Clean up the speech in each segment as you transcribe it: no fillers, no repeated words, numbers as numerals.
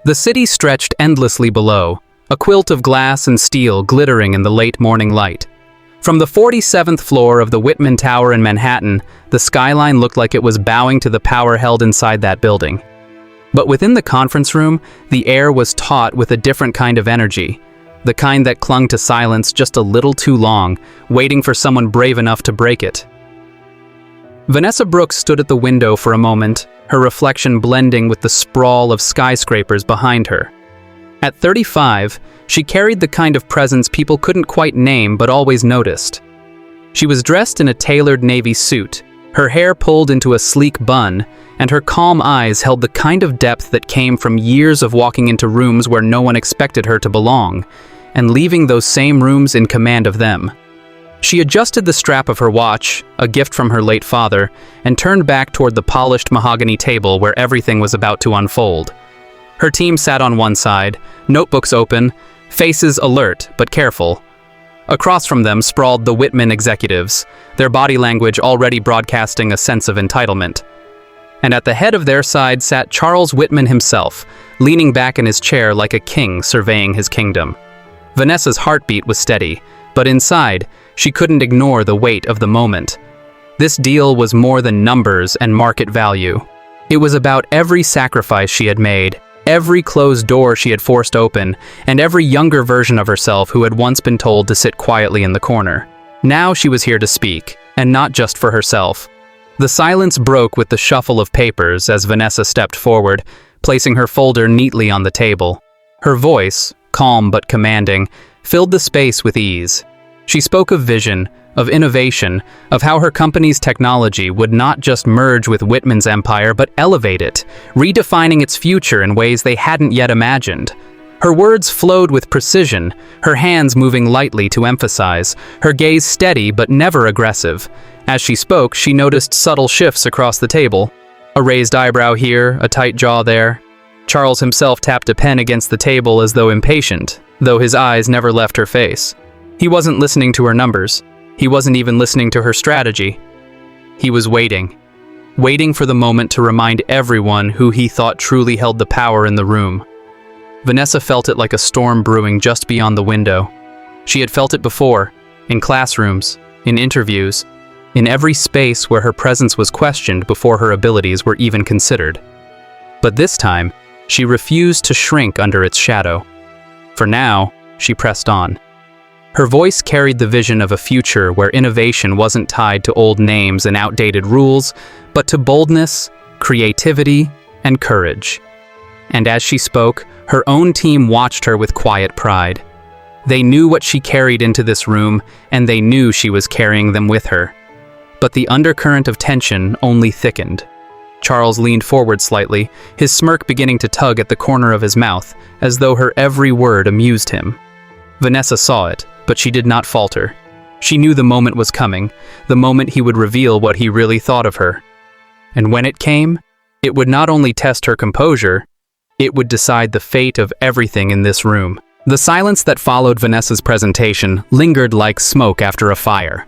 The city stretched endlessly below, a quilt of glass and steel glittering in the late morning light. From the 47th floor of the Whitman Tower in Manhattan, the skyline looked like it was bowing to the power held inside that building. But within the conference room, the air was taut with a different kind of energy, the kind that clung to silence just a little too long, waiting for someone brave enough to break it. Vanessa Brooks stood at the window for a moment, her reflection blending with the sprawl of skyscrapers behind her. At 35, she carried the kind of presence people couldn't quite name but always noticed. She was dressed in a tailored navy suit, her hair pulled into a sleek bun, and her calm eyes held the kind of depth that came from years of walking into rooms where no one expected her to belong, and leaving those same rooms in command of them. She adjusted the strap of her watch, a gift from her late father, and turned back toward the polished mahogany table where everything was about to unfold. Her team sat on one side, notebooks open, faces alert but careful. Across from them sprawled the Whitman executives, their body language already broadcasting a sense of entitlement. And at the head of their side sat Charles Whitman himself, leaning back in his chair like a king surveying his kingdom. Vanessa's heartbeat was steady, but inside, she couldn't ignore the weight of the moment. This deal was more than numbers and market value. It was about every sacrifice she had made, every closed door she had forced open, and every younger version of herself who had once been told to sit quietly in the corner. Now she was here to speak, and not just for herself. The silence broke with the shuffle of papers as Vanessa stepped forward, placing her folder neatly on the table. Her voice, calm but commanding, filled the space with ease. She spoke of vision, of innovation, of how her company's technology would not just merge with Whitman's empire but elevate it, redefining its future in ways they hadn't yet imagined. Her words flowed with precision, her hands moving lightly to emphasize, her gaze steady but never aggressive. As she spoke, she noticed subtle shifts across the table. A raised eyebrow here, a tight jaw there. Charles himself tapped a pen against the table as though impatient, though his eyes never left her face. He wasn't listening to her numbers. He wasn't even listening to her strategy. He was waiting for the moment to remind everyone who he thought truly held the power in the room. Vanessa felt it like a storm brewing just beyond the window. She had felt it before, in classrooms, in interviews, in every space where her presence was questioned before her abilities were even considered. But this time, she refused to shrink under its shadow. For now, she pressed on. Her voice carried the vision of a future where innovation wasn't tied to old names and outdated rules, but to boldness, creativity, and courage. And as she spoke, her own team watched her with quiet pride. They knew what she carried into this room, and they knew she was carrying them with her. But the undercurrent of tension only thickened. Charles leaned forward slightly, his smirk beginning to tug at the corner of his mouth, as though her every word amused him. Vanessa saw it, but she did not falter. She knew the moment was coming, the moment he would reveal what he really thought of her. And when it came, it would not only test her composure, it would decide the fate of everything in this room. The silence that followed Vanessa's presentation lingered like smoke after a fire.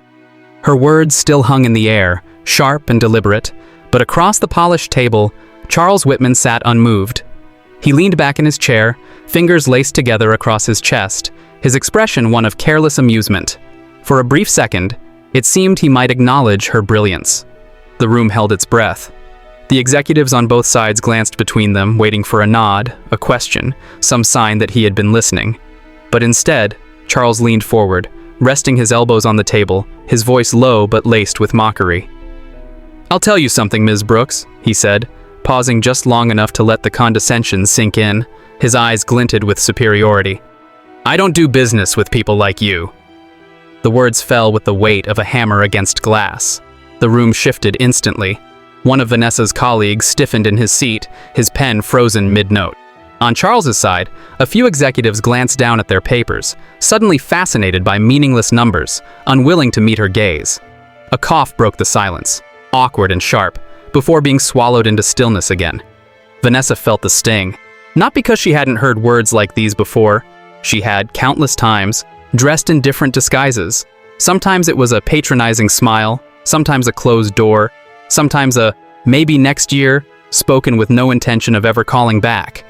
Her words still hung in the air, sharp and deliberate, but across the polished table, Charles Whitman sat unmoved. He leaned back in his chair, fingers laced together across his chest, his expression one of careless amusement. For a brief second, it seemed he might acknowledge her brilliance. The room held its breath. The executives on both sides glanced between them, waiting for a nod, a question, some sign that he had been listening. But instead, Charles leaned forward, resting his elbows on the table, his voice low but laced with mockery. "I'll tell you something, Ms. Brooks," he said, pausing just long enough to let the condescension sink in. His eyes glinted with superiority. "I don't do business with people like you." The words fell with the weight of a hammer against glass. The room shifted instantly. One of Vanessa's colleagues stiffened in his seat, his pen frozen mid-note. On Charles's side, a few executives glanced down at their papers, suddenly fascinated by meaningless numbers, unwilling to meet her gaze. A cough broke the silence, awkward and sharp, before being swallowed into stillness again. Vanessa felt the sting, not because she hadn't heard words like these before. She had, countless times, dressed in different disguises. Sometimes it was a patronizing smile, sometimes a closed door, sometimes a "maybe next year," spoken with no intention of ever calling back.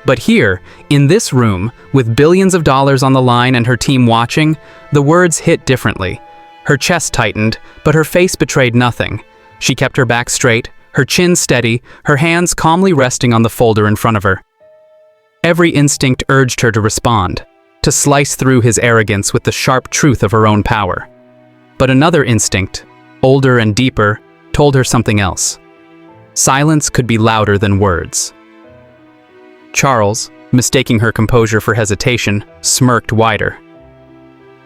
But here, in this room, with billions of dollars on the line and her team watching, the words hit differently. Her chest tightened, but her face betrayed nothing. She kept her back straight, her chin steady, her hands calmly resting on the folder in front of her. Every instinct urged her to respond, to slice through his arrogance with the sharp truth of her own power. But another instinct, older and deeper, told her something else. Silence could be louder than words. Charles, mistaking her composure for hesitation, smirked wider.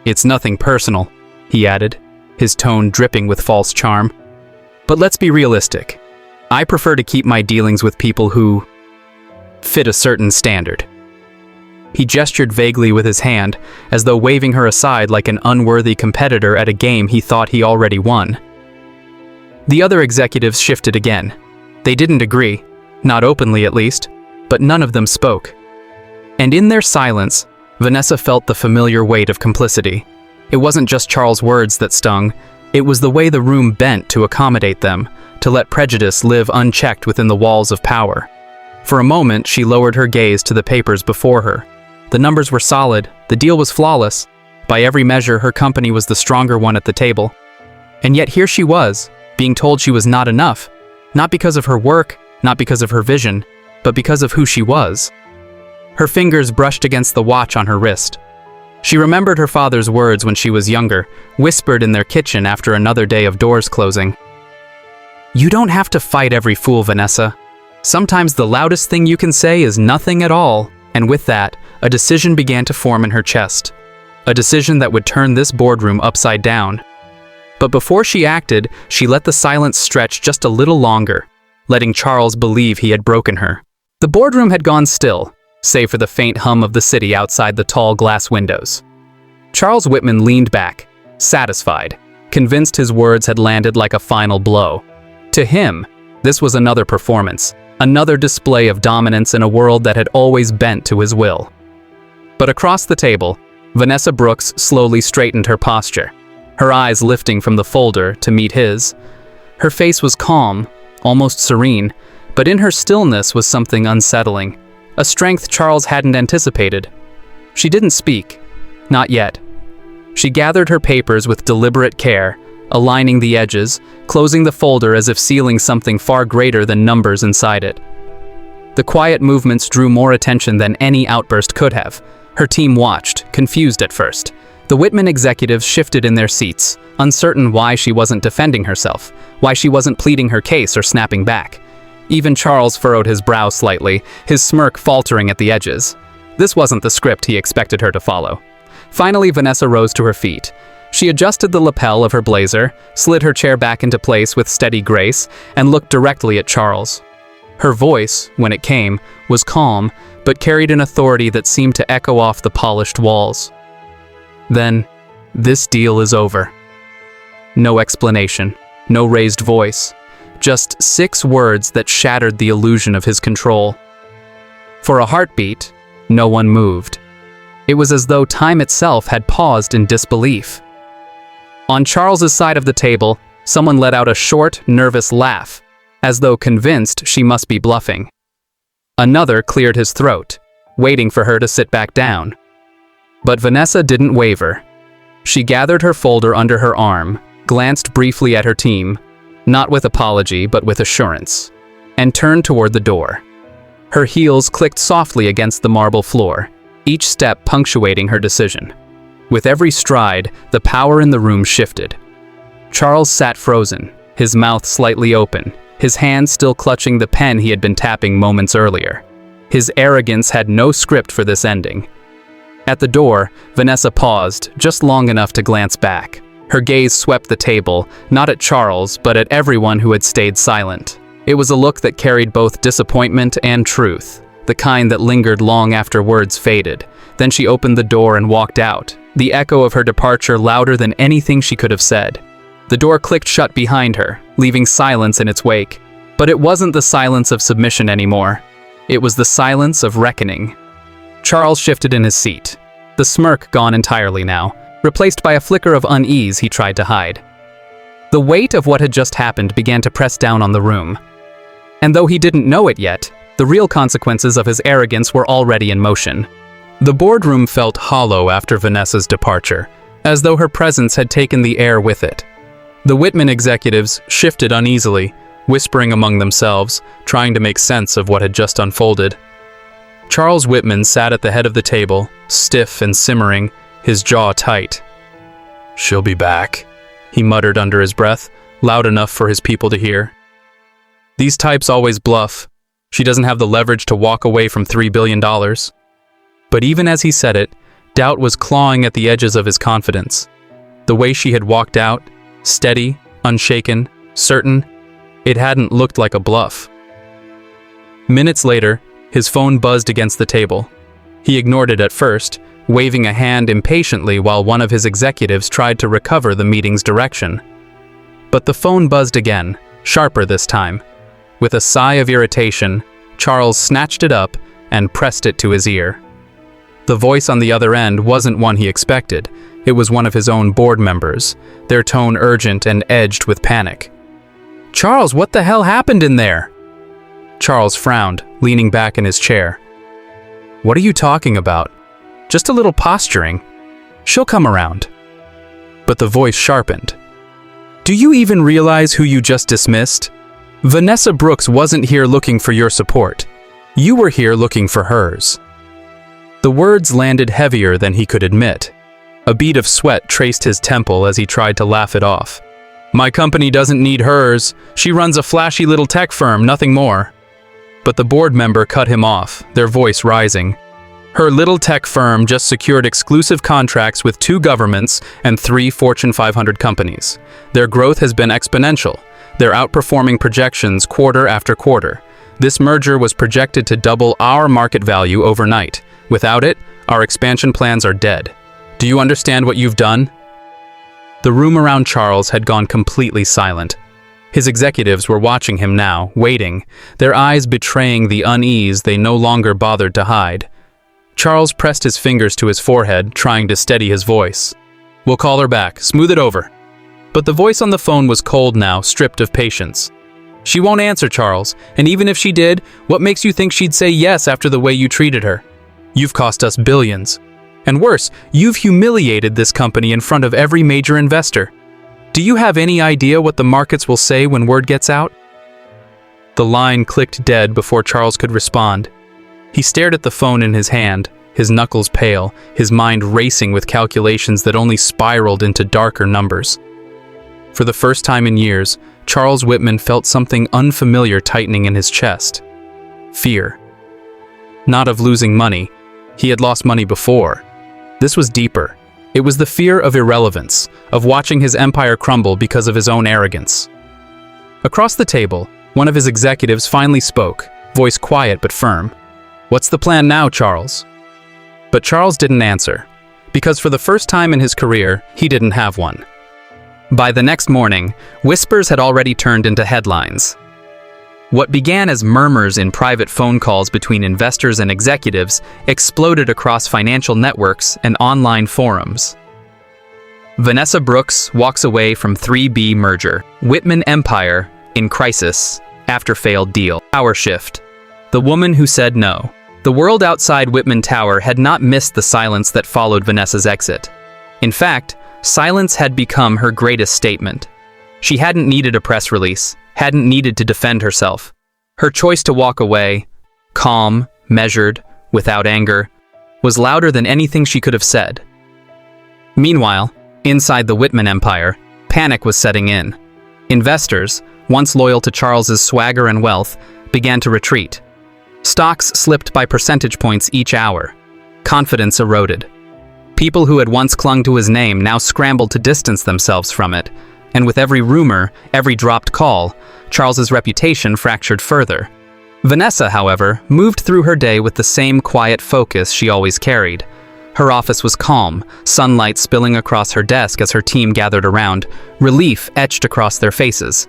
"It's nothing personal," he added, his tone dripping with false charm. "But let's be realistic. I prefer to keep my dealings with people who fit a certain standard." He gestured vaguely with his hand, as though waving her aside like an unworthy competitor at a game he thought he already won. The other executives shifted again. They didn't agree, not openly at least, but none of them spoke. And in their silence, Vanessa felt the familiar weight of complicity. It wasn't just Charles' words that stung, it was the way the room bent to accommodate them, to let prejudice live unchecked within the walls of power. For a moment, she lowered her gaze to the papers before her. The numbers were solid, the deal was flawless. By every measure, her company was the stronger one at the table. And yet here she was, being told she was not enough, not because of her work, not because of her vision, but because of who she was. Her fingers brushed against the watch on her wrist. She remembered her father's words when she was younger, whispered in their kitchen after another day of doors closing. "You don't have to fight every fool, Vanessa. Sometimes the loudest thing you can say is nothing at all." And with that, a decision began to form in her chest. A decision that would turn this boardroom upside down. But before she acted, she let the silence stretch just a little longer, letting Charles believe he had broken her. The boardroom had gone still, save for the faint hum of the city outside the tall glass windows. Charles Whitman leaned back, satisfied, convinced his words had landed like a final blow. To him, this was another performance, another display of dominance in a world that had always bent to his will. But across the table, Vanessa Brooks slowly straightened her posture, her eyes lifting from the folder to meet his. Her face was calm, almost serene, but in her stillness was something unsettling, a strength Charles hadn't anticipated. She didn't speak, not yet. She gathered her papers with deliberate care, aligning the edges, closing the folder as if sealing something far greater than numbers inside it. The quiet movements drew more attention than any outburst could have. Her team watched, confused at first. The Whitman executives shifted in their seats, uncertain why she wasn't defending herself, why she wasn't pleading her case or snapping back. Even Charles furrowed his brow slightly, his smirk faltering at the edges. This wasn't the script he expected her to follow. Finally, Vanessa rose to her feet. She adjusted the lapel of her blazer, slid her chair back into place with steady grace, and looked directly at Charles. Her voice, when it came, was calm, but carried an authority that seemed to echo off the polished walls. "Then, this deal is over." No explanation, no raised voice, just 6 words that shattered the illusion of his control. For a heartbeat, no one moved. It was as though time itself had paused in disbelief. On Charles's side of the table, someone let out a short, nervous laugh, as though convinced she must be bluffing. Another cleared his throat, waiting for her to sit back down. But Vanessa didn't waver. She gathered her folder under her arm, glanced briefly at her team, not with apology but with assurance, and turned toward the door. Her heels clicked softly against the marble floor, each step punctuating her decision. With every stride, the power in the room shifted. Charles sat frozen, his mouth slightly open, his hand still clutching the pen he had been tapping moments earlier. His arrogance had no script for this ending. At the door, Vanessa paused, just long enough to glance back. Her gaze swept the table, not at Charles, but at everyone who had stayed silent. It was a look that carried both disappointment and truth, the kind that lingered long after words faded. Then she opened the door and walked out, the echo of her departure louder than anything she could have said. The door clicked shut behind her, leaving silence in its wake. But it wasn't the silence of submission anymore. It was the silence of reckoning. Charles shifted in his seat, the smirk gone entirely now, replaced by a flicker of unease he tried to hide. The weight of what had just happened began to press down on the room. And though he didn't know it yet, the The real consequences of his arrogance were already in motion. The boardroom felt hollow after Vanessa's departure, as though her presence had taken the air with it. The Whitman executives shifted uneasily, whispering among themselves, trying to make sense of what had just unfolded. Charles Whitman sat at the head of the table, stiff and simmering, his jaw tight. "She'll be back," he muttered under his breath, loud enough for his people to hear. "These types always bluff. She doesn't have the leverage to walk away from $3 billion. But even as he said it, doubt was clawing at the edges of his confidence. The way she had walked out, steady, unshaken, certain, it hadn't looked like a bluff. Minutes later, his phone buzzed against the table. He ignored it at first, waving a hand impatiently while one of his executives tried to recover the meeting's direction. But the phone buzzed again, sharper this time. With a sigh of irritation, Charles snatched it up and pressed it to his ear. The voice on the other end wasn't one he expected. It was one of his own board members, their tone urgent and edged with panic. "Charles, what the hell happened in there?" Charles frowned, leaning back in his chair. "What are you talking about? Just a little posturing. She'll come around." But the voice sharpened. "Do you even realize who you just dismissed? Vanessa Brooks wasn't here looking for your support. You were here looking for hers." The words landed heavier than he could admit. A bead of sweat traced his temple as he tried to laugh it off. "My company doesn't need hers. She runs a flashy little tech firm, nothing more." But the board member cut him off, their voice rising. "Her little tech firm just secured exclusive contracts with 2 governments and 3 Fortune 500 companies. Their growth has been exponential. They're outperforming projections quarter after quarter. This merger was projected to double our market value overnight. Without it, our expansion plans are dead. Do you understand what you've done?" The room around Charles had gone completely silent. His executives were watching him now, waiting, their eyes betraying the unease they no longer bothered to hide. Charles pressed his fingers to his forehead, trying to steady his voice. "We'll call her back. Smooth it over." But the voice on the phone was cold now, stripped of patience. "She won't answer, Charles, and even if she did, what makes you think she'd say yes after the way you treated her? You've cost us billions. And worse, you've humiliated this company in front of every major investor. Do you have any idea what the markets will say when word gets out?" The line clicked dead before Charles could respond. He stared at the phone in his hand, his knuckles pale, his mind racing with calculations that only spiraled into darker numbers. For the first time in years, Charles Whitman felt something unfamiliar tightening in his chest. Fear. Not of losing money. He had lost money before. This was deeper. It was the fear of irrelevance, of watching his empire crumble because of his own arrogance. Across the table, one of his executives finally spoke, voice quiet but firm. "What's the plan now, Charles?" But Charles didn't answer, because for the first time in his career, he didn't have one. By the next morning, whispers had already turned into headlines. What began as murmurs in private phone calls between investors and executives exploded across financial networks and online forums. Vanessa Brooks walks away from 3B merger. Whitman Empire in crisis after failed deal. Power shift. The woman who said no. The world outside Whitman Tower had not missed the silence that followed Vanessa's exit. In fact, silence had become her greatest statement. She hadn't needed a press release, hadn't needed to defend herself. Her choice to walk away, calm, measured, without anger, was louder than anything she could have said. Meanwhile, inside the Whitman empire, panic was setting in. Investors, once loyal to Charles's swagger and wealth, began to retreat. Stocks slipped by percentage points each hour. Confidence eroded. People who had once clung to his name now scrambled to distance themselves from it, and with every rumor, every dropped call, Charles's reputation fractured further. Vanessa, however, moved through her day with the same quiet focus she always carried. Her office was calm, sunlight spilling across her desk as her team gathered around, relief etched across their faces.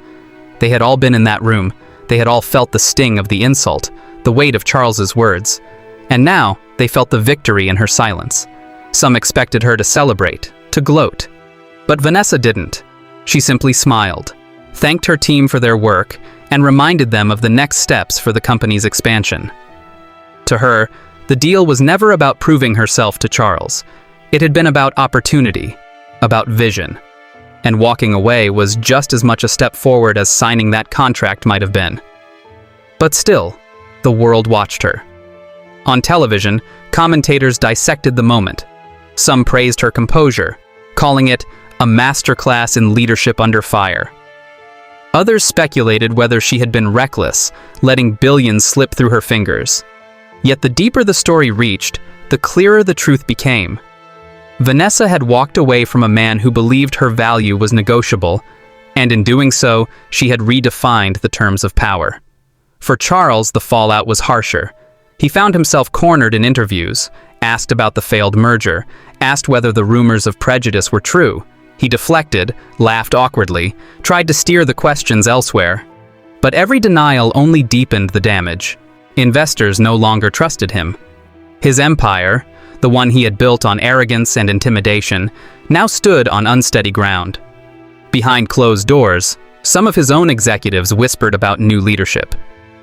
They had all been in that room. They had all felt the sting of the insult, the weight of Charles's words. And now, they felt the victory in her silence. Some expected her to celebrate, to gloat. But Vanessa didn't. She simply smiled, thanked her team for their work, and reminded them of the next steps for the company's expansion. To her, the deal was never about proving herself to Charles. It had been about opportunity, about vision. And walking away was just as much a step forward as signing that contract might have been. But still, the world watched her. On television, commentators dissected the moment. Some praised her composure, calling it a masterclass in leadership under fire. Others speculated whether she had been reckless, letting billions slip through her fingers. Yet the deeper the story reached, the clearer the truth became. Vanessa had walked away from a man who believed her value was negotiable, and in doing so, she had redefined the terms of power. For Charles, the fallout was harsher. He found himself cornered in interviews, asked about the failed merger, asked whether the rumors of prejudice were true. He deflected, laughed awkwardly, tried to steer the questions elsewhere. But every denial only deepened the damage. Investors no longer trusted him. His empire, the one he had built on arrogance and intimidation, now stood on unsteady ground. Behind closed doors, some of his own executives whispered about new leadership.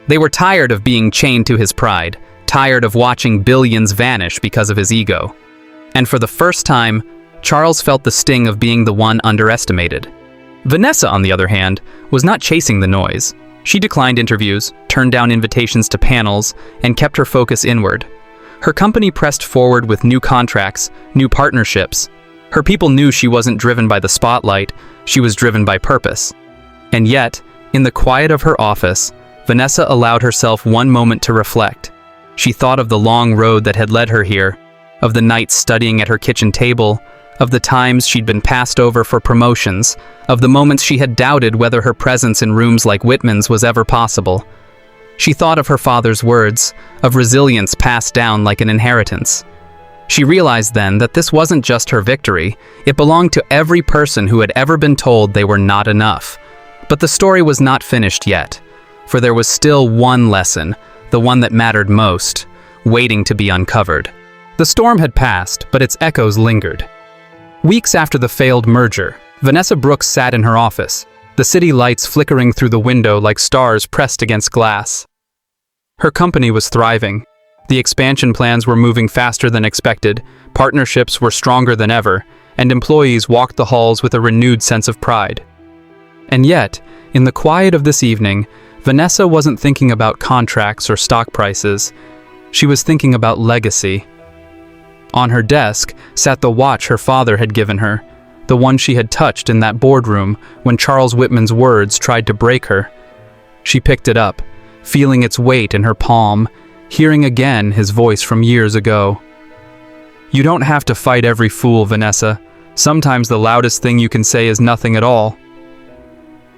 They were tired of being chained to his pride, tired of watching billions vanish because of his ego. And for the first time, Charles felt the sting of being the one underestimated. Vanessa, on the other hand, was not chasing the noise. She declined interviews, turned down invitations to panels, and kept her focus inward. Her company pressed forward with new contracts, new partnerships. Her people knew she wasn't driven by the spotlight, she was driven by purpose. And yet, in the quiet of her office, Vanessa allowed herself one moment to reflect. She thought of the long road that had led her here, of the nights studying at her kitchen table, of the times she'd been passed over for promotions, of the moments she had doubted whether her presence in rooms like Whitman's was ever possible. She thought of her father's words, of resilience passed down like an inheritance. She realized then that this wasn't just her victory, it belonged to every person who had ever been told they were not enough. But the story was not finished yet, for there was still one lesson, the one that mattered most, waiting to be uncovered. The storm had passed, but its echoes lingered. Weeks after the failed merger, Vanessa Brooks sat in her office, the city lights flickering through the window like stars pressed against glass. Her company was thriving. The expansion plans were moving faster than expected, partnerships were stronger than ever, and employees walked the halls with a renewed sense of pride. And yet, in the quiet of this evening, Vanessa wasn't thinking about contracts or stock prices. She was thinking about legacy. On her desk sat the watch her father had given her, the one she had touched in that boardroom when Charles Whitman's words tried to break her. She picked it up, feeling its weight in her palm, hearing again his voice from years ago. "You don't have to fight every fool, Vanessa. Sometimes the loudest thing you can say is nothing at all."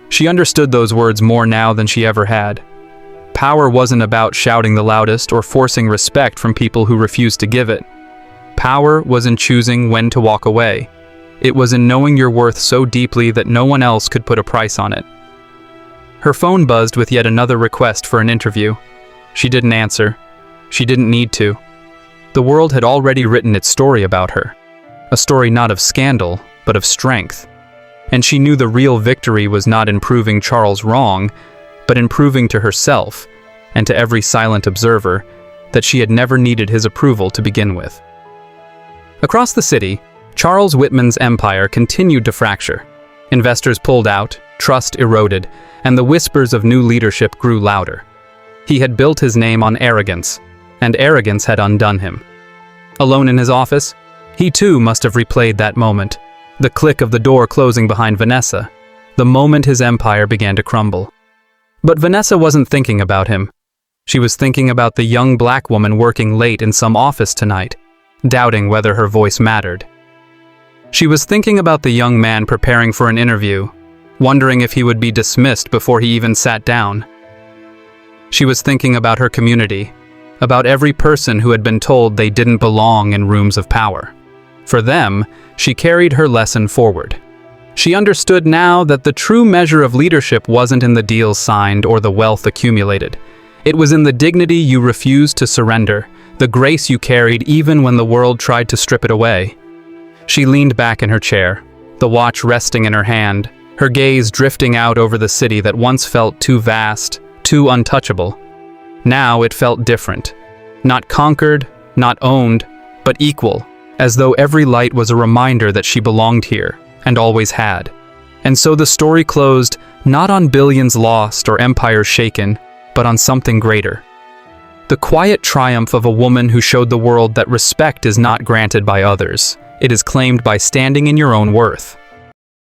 She understood those words more now than she ever had. Power wasn't about shouting the loudest or forcing respect from people who refused to give it. Power was in choosing when to walk away. It was in knowing your worth so deeply that no one else could put a price on it. Her phone buzzed with yet another request for an interview. She didn't answer. She didn't need to. The world had already written its story about her. A story not of scandal, but of strength. And she knew the real victory was not in proving Charles wrong, but in proving to herself, and to every silent observer, that she had never needed his approval to begin with. Across the city, Charles Whitman's empire continued to fracture. Investors pulled out, trust eroded, and the whispers of new leadership grew louder. He had built his name on arrogance, and arrogance had undone him. Alone in his office, he too must have replayed that moment, the click of the door closing behind Vanessa, the moment his empire began to crumble. But Vanessa wasn't thinking about him. She was thinking about the young black woman working late in some office tonight, doubting whether her voice mattered. She was thinking about the young man preparing for an interview, wondering if he would be dismissed before he even sat down. She was thinking about her community, about every person who had been told they didn't belong in rooms of power. For them, she carried her lesson forward. She understood now that the true measure of leadership wasn't in the deals signed or the wealth accumulated. It was in the dignity you refused to surrender, the grace you carried even when the world tried to strip it away. She leaned back in her chair, the watch resting in her hand, her gaze drifting out over the city that once felt too vast, too untouchable. Now it felt different. Not conquered, not owned, but equal, as though every light was a reminder that she belonged here, and always had. And so the story closed not on billions lost or empires shaken, but on something greater. The quiet triumph of a woman who showed the world that respect is not granted by others. It is claimed by standing in your own worth.